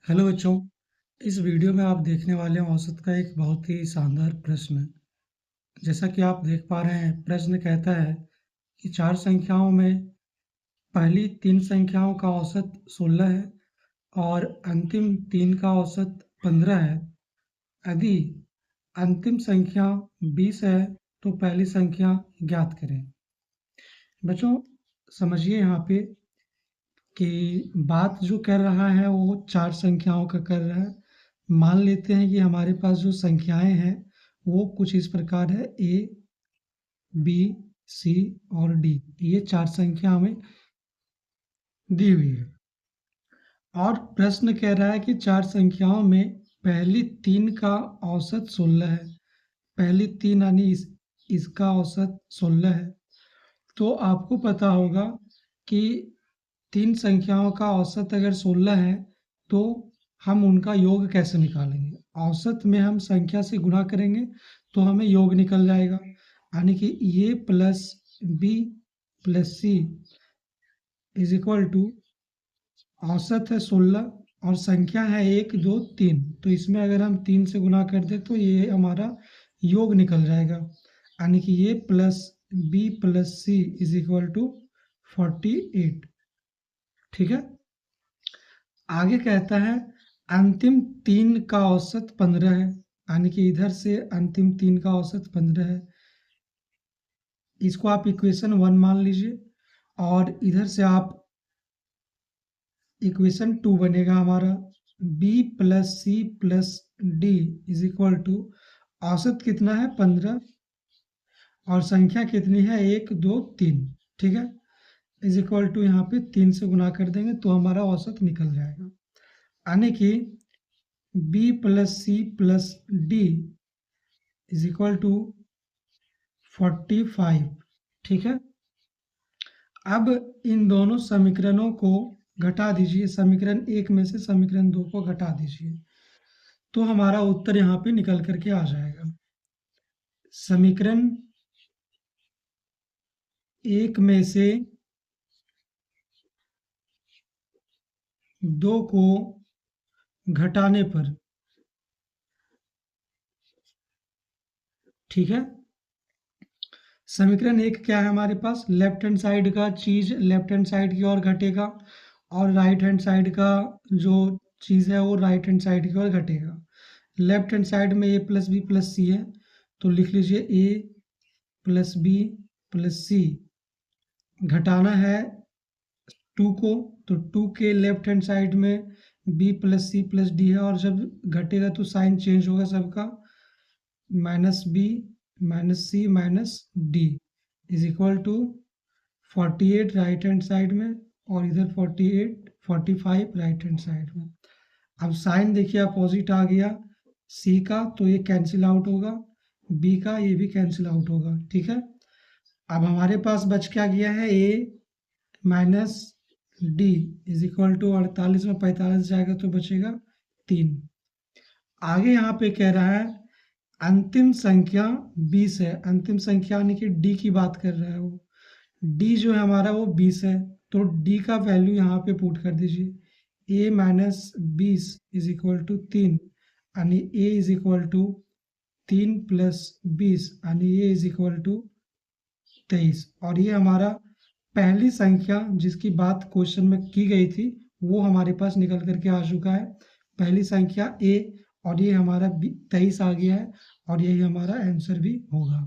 Hello बच्चों, इस video में आप देखने वाले हैं औसत का एक बहुत ही शानदार प्रश्न। जैसा कि आप देख पा रहे हैं, प्रश्न कहता है कि चार संख्याओं में पहली तीन संख्याओं का औसत 16 है और अंतिम तीन का औसत 15 है। यदि अंतिम संख्या 20 है तो पहली संख्या ज्ञात करें। बच्चों, समझिए यहाँ पे कि बात जो कर रहा है वो चार संख्याओं का कर रहा है। मान लेते हैं कि हमारे पास जो संख्याएं हैं वो कुछ इस प्रकार है, ए, बी, सी और डी। ये चार संख्या हमें दी हुई है और प्रश्न कह रहा है कि चार संख्याओं में पहली तीन का औसत 16 है। पहली तीन यानी इसका औसत 16 है। तो आपको पता होगा कि तीन संख्याओं का औसत अगर 16 है तो हम उनका योग कैसे निकालेंगे। औसत में हम संख्या से गुणा करेंगे तो हमें योग निकल जाएगा, यानी कि A plus B plus C is equal to औसत है 16 और संख्या है 1 2 3। तो इसमें अगर हम 3 से गुणा कर दें तो ये हमारा योग निकल जाएगा, यानी कि A plus B plus C is equal to 48। ठीक है। आगे कहता है अंतिम तीन का औसत 15 है, यानी कि इधर से अंतिम तीन का औसत 15 है। इसको आप इक्वेशन 1 मान लीजिए और इधर से आप इक्वेशन 2 बनेगा हमारा b plus C plus D is equal to औसत कितना है 15 और संख्या कितनी है 1 2 3। ठीक है, इज इक्वल टू यहाँ पे 3 से गुना कर देंगे तो हमारा औसत निकल जाएगा, यानी कि b plus C plus D is equal to 45। ठीक है। अब इन दोनों समीकरणों को घटा दीजिए, समीकरण 1 में से समीकरण 2 को घटा दीजिए तो हमारा उत्तर यहाँ पे निकल करके आ जाएगा। समीकरण 1 में से 2 को घटाने पर, ठीक है, समीकरण 1 क्या है हमारे पास, लेफ्ट हैंड साइड का चीज लेफ्ट हैंड साइड की ओर घटेगा और राइट हैंड साइड का जो चीज है वो राइट हैंड साइड की ओर घटेगा। लेफ्ट हैंड साइड में A plus B plus C है तो लिख लीजिए A plus B plus C. घटाना है 2 को तो 2 के लेफ्ट हैंड साइड में b plus C plus D है और जब घटेगा तो साइन चेंज होगा सबका, minus B minus C minus D is equal to 48 right hand side में और इधर 45 राइट हैंड साइड में। अब साइन देखिए अपोजिट आ गया, सी का तो ये कैंसिल आउट होगा, बी का ये भी कैंसिल आउट होगा। ठीक है। अब हमारे पास बच क्या गया है a minus D is equal to 48 में 45 जाएगा तो बचेगा 3। आगे यहाँ पे कह रहा है अंतिम संख्या 20 है। अंतिम संख्या यानी कि डी की बात कर रहा है वो, डी जो है हमारा वो 20 है तो डी का वैल्यू यहाँ पे पुट कर दीजिए a minus 20 is equal to 3, यानी a is equal to 3 plus 20 यानी a इज इक्वल टू 23। और ये हमारा पहली संख्या जिसकी बात क्वेश्चन में की गई थी वो हमारे पास निकल करके आ चुका है, पहली संख्या a, और ये हमारा 23 आ गया है और यही हमारा आंसर भी होगा।